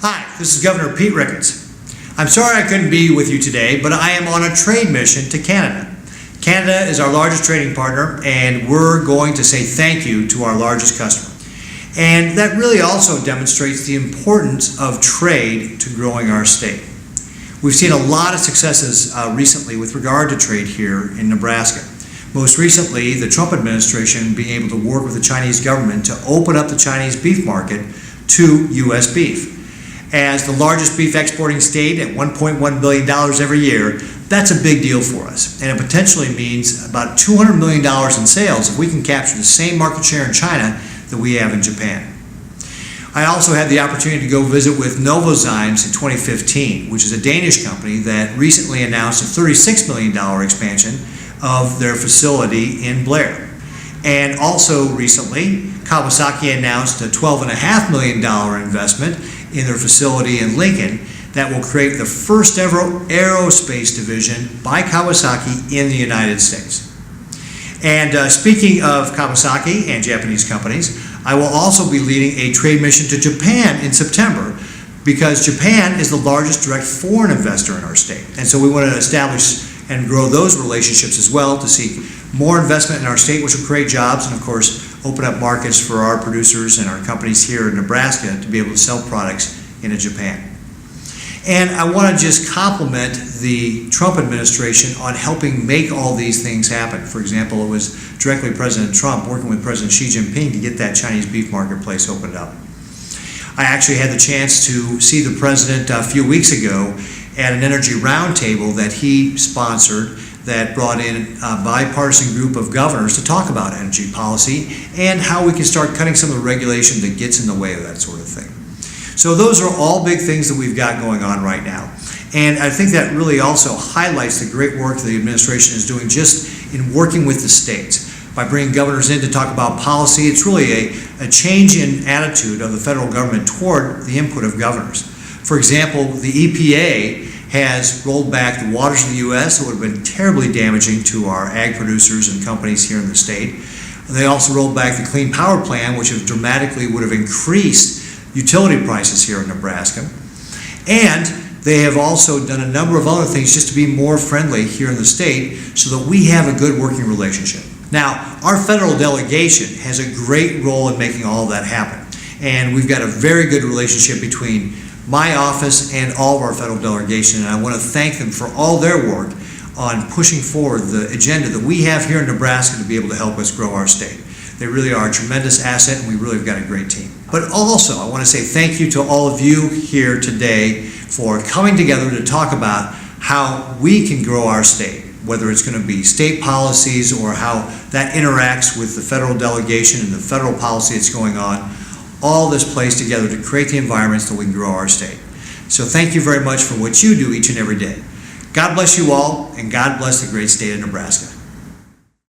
Hi, this is Governor Pete Ricketts. I'm sorry I couldn't be with you today, but I am on a trade mission to Canada. Canada is our largest trading partner, and we're going to say thank you to our largest customer. And that really also demonstrates the importance of trade to growing our state. We've seen a lot of successes recently with regard to trade here in Nebraska. Most recently, the Trump administration being able to work with the Chinese government to open up the Chinese beef market to U.S. beef. As the largest beef exporting state at $1.1 billion every year, that's a big deal for us. And it potentially means about $200 million in sales if we can capture the same market share in China that we have in Japan. I also had the opportunity to go visit with Novozymes in 2015, which is a Danish company that recently announced a $36 million expansion of their facility in Blair. And also recently, Kawasaki announced a $12.5 million investment in their facility in Lincoln that will create the first ever aerospace division by Kawasaki in the United States. And speaking of Kawasaki and Japanese companies, I will also be leading a trade mission to Japan in September because Japan is the largest direct foreign investor in our state. And so we want to establish and grow those relationships as well to seek more investment in our state, which will create jobs and, of course, open up markets for our producers and our companies here in Nebraska to be able to sell products into Japan. And I want to just compliment the Trump administration on helping make all these things happen. For example, it was directly President Trump working with President Xi Jinping to get that Chinese beef marketplace opened up. I actually had the chance to see the president a few weeks ago at an energy roundtable that he sponsored that brought in a bipartisan group of governors to talk about energy policy and how we can start cutting some of the regulation that gets in the way of that sort of thing. So those are all big things that we've got going on right now. And I think that really also highlights the great work the administration is doing just in working with the states. By bringing governors in to talk about policy, it's really a change in attitude of the federal government toward the input of governors. For example, the EPA has rolled back the waters of the U.S. that would have been terribly damaging to our ag producers and companies here in the state. They also rolled back the Clean Power Plan, which have dramatically would have increased utility prices here in Nebraska. And they have also done a number of other things just to be more friendly here in the state so that we have a good working relationship. Now, our federal delegation has a great role in making all of that happen. And we've got a very good relationship between my office and all of our federal delegation, and I want to thank them for all their work on pushing forward the agenda that we have here in Nebraska to be able to help us grow our state. They really are a tremendous asset, and we really have got a great team. But also, I want to say thank you to all of you here today for coming together to talk about how we can grow our state, whether it's going to be state policies or how that interacts with the federal delegation and the federal policy that's going on. All this plays together to create the environments that we can grow our state. So thank you very much for what you do each and every day. God bless you all, and God bless the great state of Nebraska.